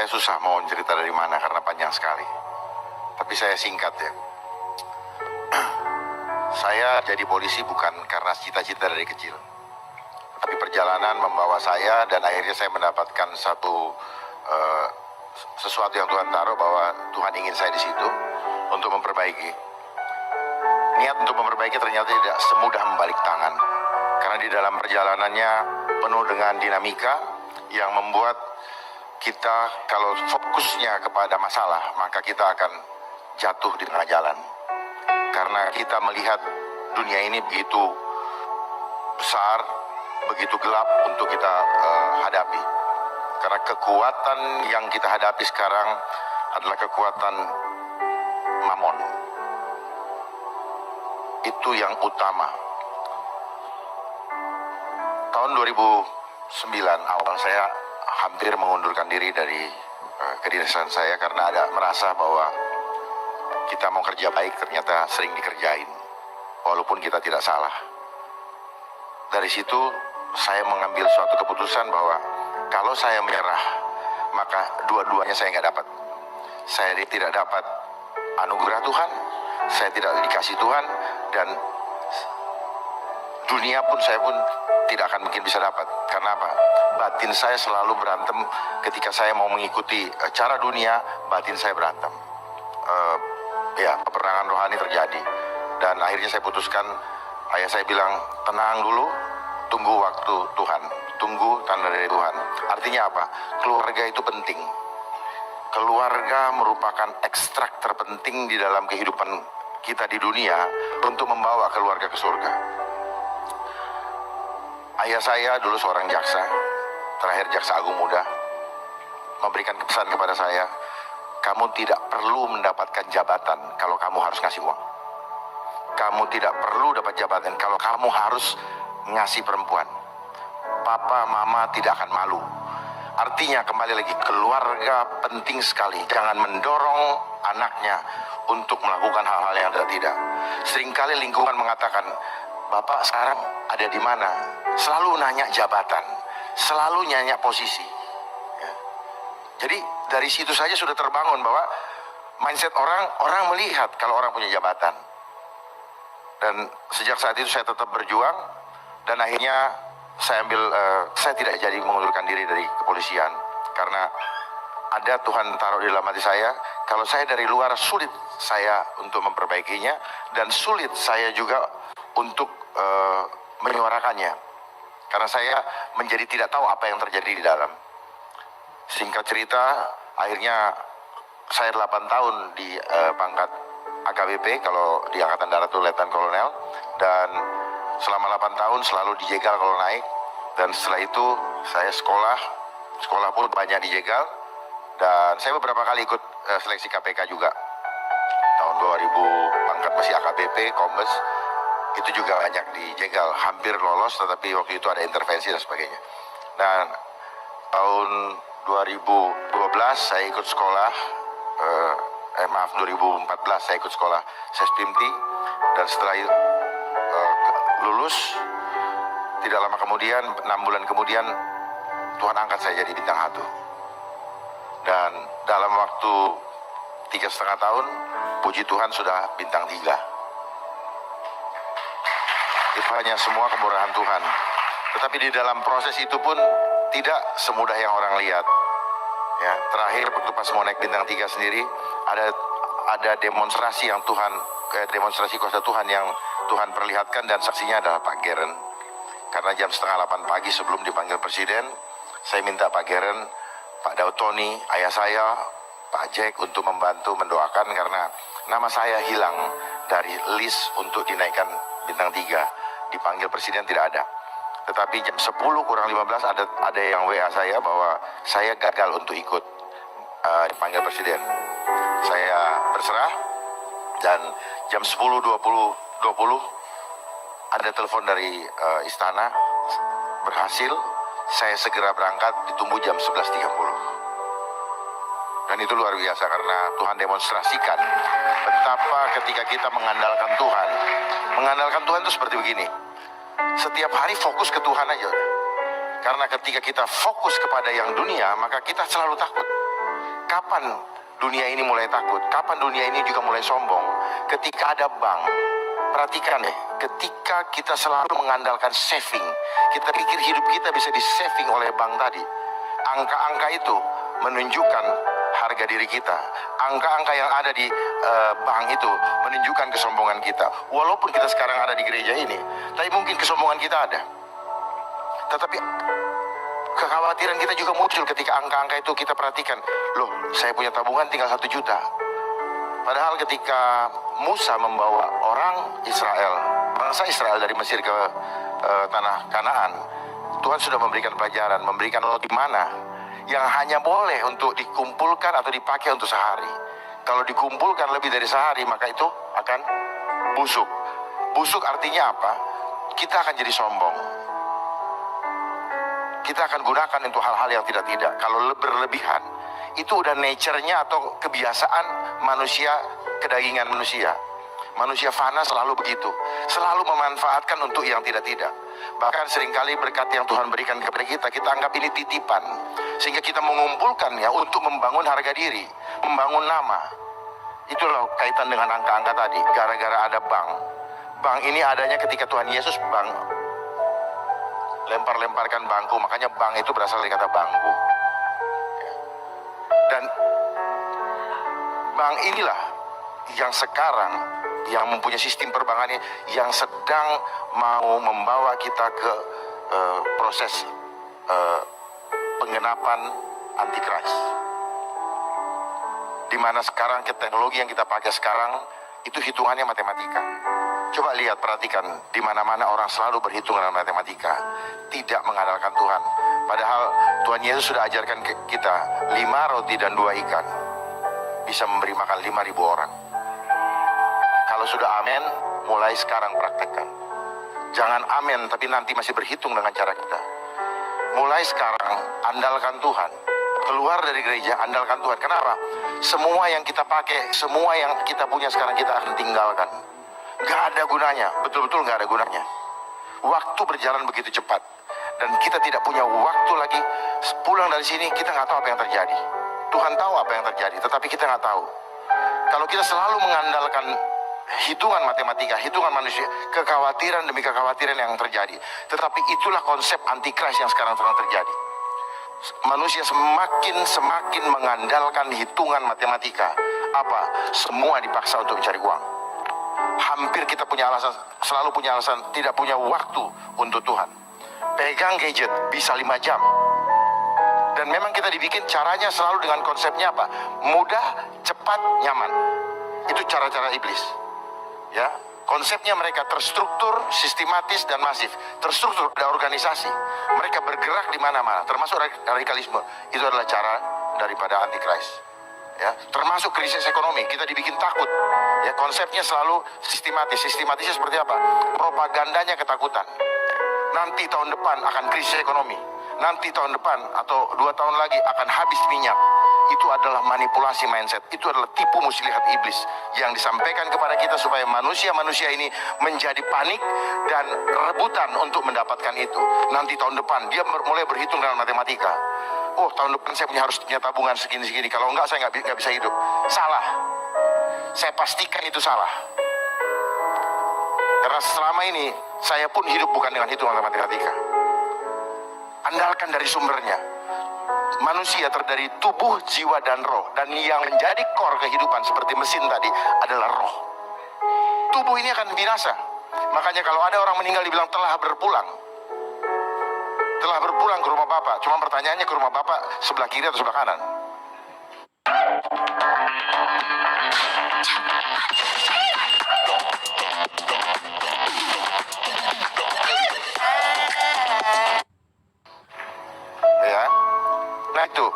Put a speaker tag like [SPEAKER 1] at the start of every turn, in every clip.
[SPEAKER 1] susah mau cerita dari mana karena panjang sekali. Tapi saya singkat ya. Saya jadi polisi bukan karena cita-cita dari kecil. Tapi perjalanan membawa saya dan akhirnya saya mendapatkan sesuatu yang Tuhan taruh bahwa Tuhan ingin saya di situ untuk memperbaiki. Niat untuk memperbaiki ternyata tidak semudah membalik tangan. Karena di dalam perjalanannya penuh dengan dinamika yang membuat kita kalau fokusnya kepada masalah, maka kita akan jatuh di tengah jalan. Karena kita melihat dunia ini begitu besar, begitu gelap untuk kita hadapi. Karena kekuatan yang kita hadapi sekarang adalah kekuatan mamon. Itu yang utama. Tahun 2009 awal saya hampir mengundurkan diri dari kedinasan saya karena ada merasa bahwa kita mau kerja baik ternyata sering dikerjain walaupun kita tidak salah. Dari situ saya mengambil suatu keputusan bahwa kalau saya menyerah maka dua-duanya saya nggak dapat. Saya tidak dapat anugerah Tuhan, saya tidak dikasih Tuhan, dan dunia pun saya pun tidak akan mungkin bisa dapat. Karena apa? Batin saya selalu berantem ketika saya mau mengikuti cara dunia, batin saya berantem. Peperangan rohani terjadi. Dan akhirnya saya putuskan, ayah saya bilang, tenang dulu, tunggu waktu Tuhan, tunggu tanda dari Tuhan. Artinya apa? Keluarga itu penting. Keluarga merupakan ekstrak terpenting di dalam kehidupan kita di dunia untuk membawa keluarga ke surga. Ayah saya dulu seorang jaksa, terakhir jaksa agung muda, memberikan pesan kepada saya, kamu tidak perlu mendapatkan jabatan kalau kamu harus ngasih uang. Kamu tidak perlu dapat jabatan kalau kamu harus ngasih perempuan. Papa, mama tidak akan malu. Artinya kembali lagi, keluarga penting sekali. Jangan mendorong anaknya untuk melakukan hal-hal yang tidak. Seringkali lingkungan mengatakan, Bapak sekarang ada di mana? Selalu nanya jabatan, selalu nanya posisi. Ya. Jadi dari situ saja sudah terbangun bahwa mindset orang melihat kalau orang punya jabatan. Dan sejak saat itu saya tetap berjuang dan akhirnya saya tidak jadi mengundurkan diri dari kepolisian karena ada Tuhan taruh di dalam hati saya. Kalau saya dari luar sulit saya untuk memperbaikinya dan sulit saya juga untuk menyuarakannya karena saya menjadi tidak tahu apa yang terjadi di dalam. Singkat cerita, akhirnya saya 8 tahun di pangkat AKBP, kalau di Angkatan Darat itu Letnan Kolonel, dan selama 8 tahun selalu dijegal kalau naik. Dan setelah itu saya sekolah pun banyak dijegal, dan saya beberapa kali ikut seleksi KPK juga. Tahun 2000 pangkat masih AKBP, Kombes, itu juga banyak dijegal, hampir lolos, tetapi waktu itu ada intervensi dan sebagainya. Dan tahun 2012 saya ikut sekolah, 2014 saya ikut sekolah Sespimti, dan setelah lulus tidak lama kemudian, 6 bulan kemudian Tuhan angkat saya jadi bintang 1. Dan dalam waktu 3,5 tahun, puji Tuhan sudah bintang 3. Itu hanya semua kemurahan Tuhan. Tetapi di dalam proses itu pun tidak semudah yang orang lihat. Ya, terakhir waktu pas mau naik bintang 3 sendiri, ada demonstrasi yang demonstrasi kuasa Tuhan yang Tuhan perlihatkan, dan saksinya adalah Pak Geren. Karena jam 7:30 pagi sebelum dipanggil Presiden, saya minta Pak Geren, Pak Dautoni, ayah saya, Pak Jack untuk membantu mendoakan karena nama saya hilang dari list untuk dinaikkan bintang 3. Dipanggil Presiden tidak ada. Tetapi jam 10:15 ada yang WA saya bahwa saya gagal untuk ikut dipanggil Presiden. Saya berserah, dan jam 10:20 ada telepon dari istana, berhasil. Saya segera berangkat, ditunggu jam 11:30. Dan itu luar biasa karena Tuhan demonstrasikan betapa ketika kita mengandalkan Tuhan itu seperti begini. Setiap hari fokus ke Tuhan aja. Karena ketika kita fokus kepada yang dunia, maka kita selalu takut. Kapan dunia ini mulai takut? Kapan dunia ini juga mulai sombong? Ketika ada bank. Perhatikan deh, ketika kita selalu mengandalkan saving, kita pikir hidup kita bisa di-saving oleh bank tadi. Angka-angka itu menunjukkan harga diri kita. Angka-angka yang ada di bank itu menunjukkan kesombongan kita. Walaupun kita sekarang ada di gereja ini, tapi mungkin kesombongan kita ada. Tetapi kekhawatiran kita juga muncul ketika angka-angka itu kita perhatikan. Loh, saya punya tabungan tinggal 1 juta. Padahal ketika Musa membawa orang Israel, bangsa Israel dari Mesir ke tanah Kanaan, Tuhan sudah memberikan pelajaran, memberikan roti mana yang hanya boleh untuk dikumpulkan atau dipakai untuk sehari. Kalau dikumpulkan lebih dari sehari, maka itu akan busuk. Busuk artinya apa? Kita akan jadi sombong. Kita akan gunakan untuk hal-hal yang tidak-tidak. Kalau berlebihan, itu udah nature-nya atau kebiasaan manusia, kedagingan manusia. Manusia fana selalu begitu, selalu memanfaatkan untuk yang tidak-tidak. Bahkan seringkali berkat yang Tuhan berikan kepada kita, kita anggap ini titipan, sehingga kita mengumpulkannya untuk membangun harga diri, membangun nama. Itulah kaitan dengan angka-angka tadi. Gara-gara ada bank. Bank ini adanya ketika Tuhan Yesus lempar-lemparkan bangku, makanya bank itu berasal dari kata bangku. Dan bank inilah yang sekarang, yang mempunyai sistem perbankannya, yang sedang mau membawa kita ke proses penggenapan antikris. Di mana sekarang teknologi yang kita pakai sekarang itu hitungannya matematika. Coba lihat, perhatikan, di mana-mana orang selalu berhitung dengan matematika, tidak mengandalkan Tuhan. Padahal Tuhan Yesus sudah ajarkan kita 5 roti dan 2 ikan bisa memberi makan 5.000 orang. Kalau sudah amin, mulai sekarang praktekkan. Jangan amin tapi nanti masih berhitung dengan cara kita. Mulai sekarang andalkan Tuhan. Keluar dari gereja, andalkan Tuhan. Kenapa? Semua yang kita pakai, semua yang kita punya sekarang kita akan tinggalkan. Gak ada gunanya, betul-betul gak ada gunanya. Waktu berjalan begitu cepat, dan kita tidak punya waktu lagi. Pulang dari sini kita gak tahu apa yang terjadi. Tuhan tahu apa yang terjadi, tetapi kita gak tahu. Kalau kita selalu mengandalkan hitungan matematika, hitungan manusia, kekhawatiran demi kekhawatiran yang terjadi. Tetapi itulah konsep antikris yang sekarang sedang terjadi. Manusia semakin mengandalkan hitungan matematika. Apa? Semua dipaksa untuk mencari uang. Hampir kita punya alasan, selalu punya alasan tidak punya waktu untuk Tuhan. Pegang gadget bisa 5 jam. Dan memang kita dibikin caranya selalu dengan konsepnya apa? Mudah, cepat, nyaman. Itu cara-cara iblis. Ya, konsepnya mereka terstruktur, sistematis dan masif. Terstruktur, ada organisasi. Mereka bergerak di mana-mana, termasuk radikalisme. Itu adalah cara daripada antikris. Ya, termasuk krisis ekonomi, kita dibikin takut. Ya, konsepnya selalu sistematis. Sistematisnya seperti apa? Propagandanya ketakutan. Nanti tahun depan akan krisis ekonomi. Nanti tahun depan atau 2 tahun lagi akan habis minyak. Itu adalah manipulasi mindset. Itu adalah tipu muslihat iblis yang disampaikan kepada kita supaya manusia-manusia ini menjadi panik dan rebutan untuk mendapatkan itu. Nanti tahun depan dia mulai berhitung dengan matematika. Oh, tahun depan saya harus punya tabungan segini-segini. Kalau enggak, saya nggak bisa hidup. Salah. Saya pastikan itu salah. Karena selama ini, saya pun hidup bukan dengan hitungan matematika. Andalkan dari sumbernya. Manusia terdiri tubuh, jiwa, dan roh. Dan yang menjadi core kehidupan seperti mesin tadi adalah roh. Tubuh ini akan binasa. Makanya kalau ada orang meninggal dibilang telah berpulang. Telah berpulang ke rumah Bapak. Cuma pertanyaannya ke rumah Bapak sebelah kiri atau sebelah kanan? Ya. Nah itu.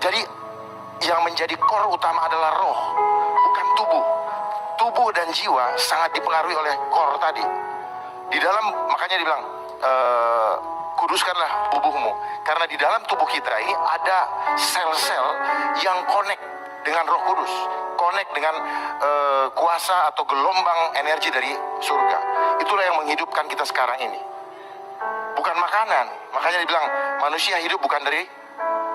[SPEAKER 1] Jadi yang menjadi core utama adalah roh, bukan tubuh. Tubuh dan jiwa sangat dipengaruhi oleh core tadi. Di dalam, makanya dibilang kuduskanlah tubuhmu. Karena di dalam tubuh kita ini ada sel-sel yang connect dengan Roh Kudus, connect dengan kuasa atau gelombang energi dari surga. Itulah yang menghidupkan kita sekarang ini. Bukan makanan. Makanya dibilang manusia hidup bukan dari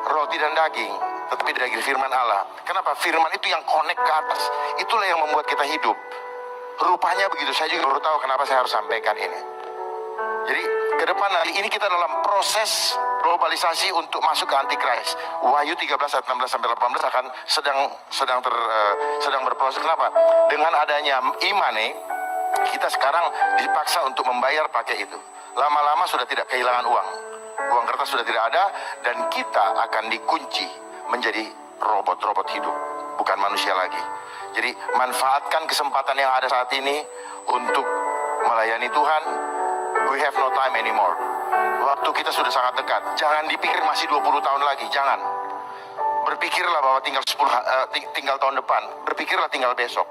[SPEAKER 1] roti dan daging, tetapi dari firman Allah. Kenapa? Firman itu yang connect ke atas. Itulah yang membuat kita hidup. Rupanya begitu. Saya juga baru tahu kenapa saya harus sampaikan ini. Jadi ke depan hari ini kita dalam proses globalisasi untuk masuk ke Antichrist. Wahyu 13 ayat 16 sampai 18 akan sedang berproses. Kenapa? Dengan adanya iman kita sekarang dipaksa untuk membayar pakai itu. Lama-lama sudah tidak kehilangan uang. Uang kertas sudah tidak ada dan kita akan dikunci menjadi robot-robot hidup, bukan manusia lagi. Jadi manfaatkan kesempatan yang ada saat ini untuk melayani Tuhan. We have no time anymore. Waktu kita sudah sangat dekat. Jangan dipikir masih 20 tahun lagi. Jangan. Berpikirlah bahwa tinggal tahun depan. Berpikirlah tinggal besok.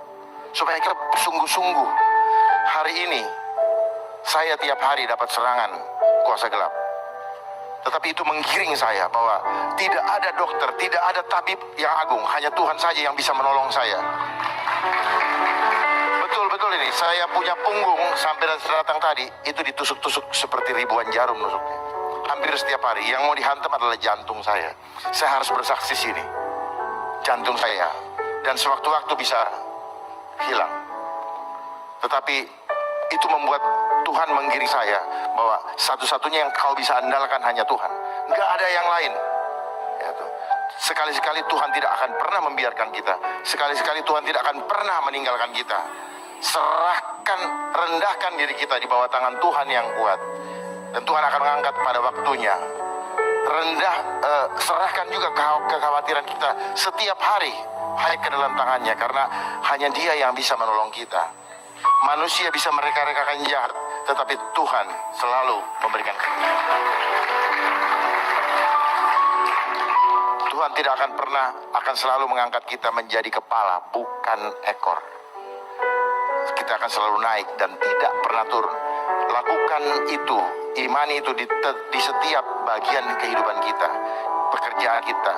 [SPEAKER 1] Supaya kita sungguh-sungguh. Hari ini saya tiap hari dapat serangan kuasa gelap. Tetapi itu menggiring saya bahwa tidak ada dokter, tidak ada tabib yang agung. Hanya Tuhan saja yang bisa menolong saya. Betul ini, saya punya punggung sampai datang tadi, itu ditusuk-tusuk seperti ribuan jarum nusuknya. Hampir setiap hari, yang mau dihantam adalah jantung saya. Saya harus bersaksi sini. Jantung saya. Dan sewaktu-waktu bisa hilang. Tetapi itu membuat Tuhan menggiring saya bahwa satu-satunya yang kau bisa andalkan hanya Tuhan. Nggak ada yang lain. Ya, sekali-sekali Tuhan tidak akan pernah membiarkan kita. Sekali-sekali Tuhan tidak akan pernah meninggalkan kita. Serahkan, rendahkan diri kita di bawah tangan Tuhan yang kuat. Dan Tuhan akan mengangkat pada waktunya. Serahkan juga kekhawatiran kita setiap hari hanya ke dalam tangannya. Karena hanya Dia yang bisa menolong kita. Manusia bisa mereka-rekakan jahat, tetapi Tuhan selalu memberikan kebenaran. Tuhan tidak akan selalu mengangkat kita menjadi kepala, bukan ekor. Kita akan selalu naik dan tidak pernah turun. Lakukan itu, imani itu di setiap bagian kehidupan kita, pekerjaan kita.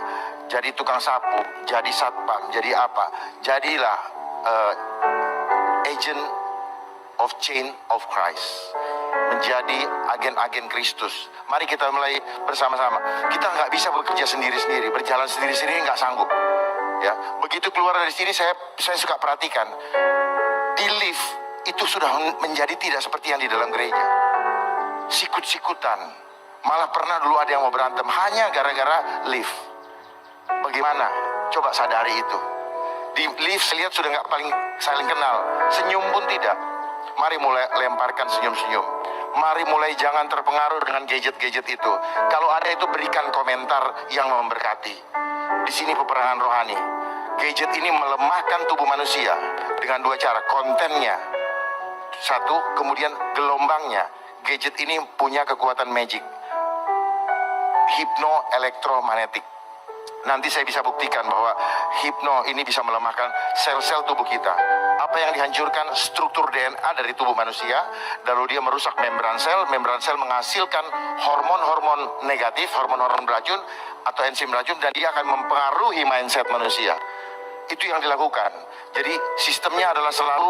[SPEAKER 1] Jadi tukang sapu, jadi satpam, jadi apa? Jadilah agent of change of Christ. Menjadi agen-agen Kristus. Mari kita mulai bersama-sama. Kita nggak bisa bekerja sendiri-sendiri, berjalan sendiri-sendiri nggak sanggup. Ya, begitu keluar dari sini saya suka perhatikan. Di lift itu sudah menjadi tidak seperti yang di dalam gereja. Sikut-sikutan. Malah pernah dulu ada yang mau berantem hanya gara-gara lift. Bagaimana? Coba sadari itu. Di lift saya lihat sudah nggak paling saling kenal. Senyum pun tidak. Mari mulai lemparkan senyum-senyum. Mari mulai jangan terpengaruh dengan gadget-gadget itu. Kalau ada itu berikan komentar yang memberkati. Di sini peperangan rohani. Gadget ini melemahkan tubuh manusia dengan dua cara. Kontennya satu, kemudian gelombangnya. Gadget ini punya kekuatan magic. Hipnoelektromagnetik. Nanti saya bisa buktikan bahwa hipno ini bisa melemahkan sel-sel tubuh kita. Apa yang dihancurkan? Struktur DNA dari tubuh manusia. Lalu dia merusak membran sel. Membran sel menghasilkan hormon-hormon negatif, hormon-hormon beracun atau enzim beracun. Dan dia akan mempengaruhi mindset manusia. Itu yang dilakukan. Jadi sistemnya adalah selalu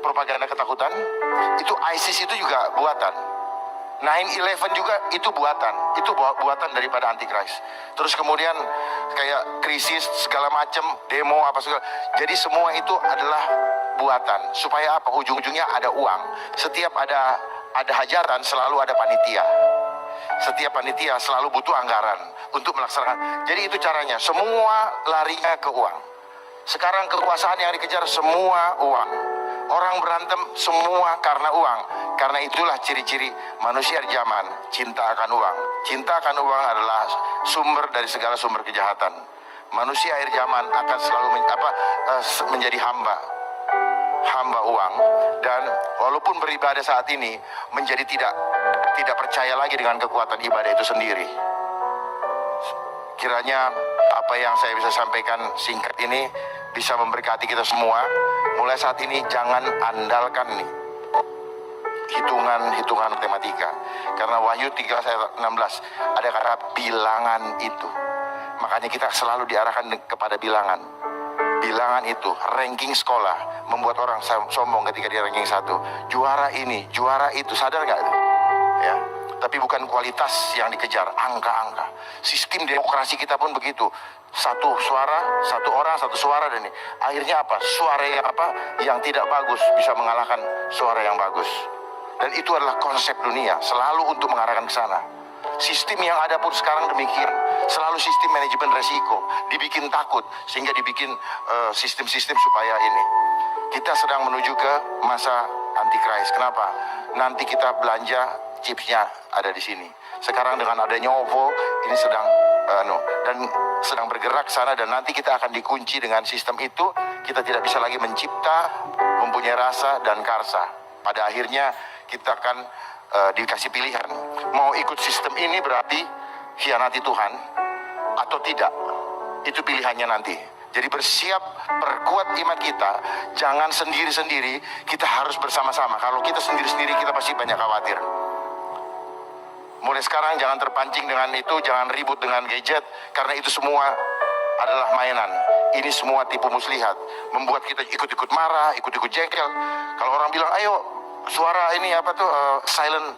[SPEAKER 1] propaganda ketakutan. Itu ISIS itu juga buatan. 9/11 juga itu buatan. Itu buatan daripada Antichrist. Terus kemudian kayak krisis segala macam, demo apa segala. Jadi semua itu adalah buatan. Supaya apa? Ujung-ujungnya ada uang. Setiap ada hajatan selalu ada panitia. Setiap panitia selalu butuh anggaran untuk melaksanakan. Jadi itu caranya. Semua larinya ke uang. Sekarang kekuasaan yang dikejar semua uang. Orang berantem semua karena uang. Karena itulah ciri-ciri manusia zaman, cinta akan uang. Cinta akan uang adalah sumber dari segala sumber kejahatan. Manusia akhir zaman akan selalu menjadi hamba uang. Dan walaupun beribadah saat ini menjadi tidak percaya lagi dengan kekuatan ibadah itu sendiri. Kiranya apa yang saya bisa sampaikan singkat ini bisa memberkati kita semua. Mulai saat ini jangan andalkan hitungan matematika. Karena Wahyu 13 ayat 16 ada kata bilangan itu. Makanya kita selalu diarahkan kepada bilangan. Bilangan itu, ranking sekolah membuat orang sombong ketika dia ranking 1. Juara ini, juara itu, sadar gak itu? Ya. tapi bukan kualitas yang dikejar, angka-angka. Sistem demokrasi kita pun begitu. Satu suara, satu orang, satu suara, dan ini akhirnya apa? Suara yang tidak bagus bisa mengalahkan suara yang bagus. Dan itu adalah konsep dunia, selalu untuk mengarahkan ke sana. Sistem yang ada pun sekarang demikian, selalu sistem manajemen resiko, dibikin takut sehingga dibikin sistem-sistem supaya ini. Kita sedang menuju ke masa antikris. Kenapa? Nanti kita belanja chipsnya ada di sini. Sekarang dengan adanya OVO ini sedang sedang bergerak sana, dan nanti kita akan dikunci dengan sistem itu. Kita tidak bisa lagi mencipta, mempunyai rasa dan karsa. Pada akhirnya kita akan dikasih pilihan, mau ikut sistem ini berarti khianati Tuhan atau tidak. Itu pilihannya nanti. Jadi bersiap, perkuat iman kita. Jangan sendiri-sendiri, kita harus bersama-sama. Kalau kita sendiri-sendiri, kita pasti banyak khawatir. Mulai sekarang jangan terpancing dengan itu, jangan ribut dengan gadget, karena itu semua adalah mainan. Ini semua tipu muslihat, membuat kita ikut-ikut marah, ikut-ikut jengkel. Kalau orang bilang, ayo suara ini silent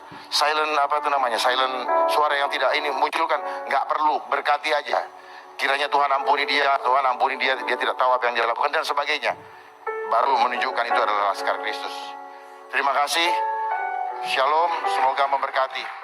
[SPEAKER 1] suara yang tidak ini munculkan, nggak perlu, berkati aja. Kiranya Tuhan ampuni dia, dia tidak tahu apa yang dia lakukan dan sebagainya. Baru menunjukkan itu adalah Laskar Kristus. Terima kasih. Shalom, semoga memberkati.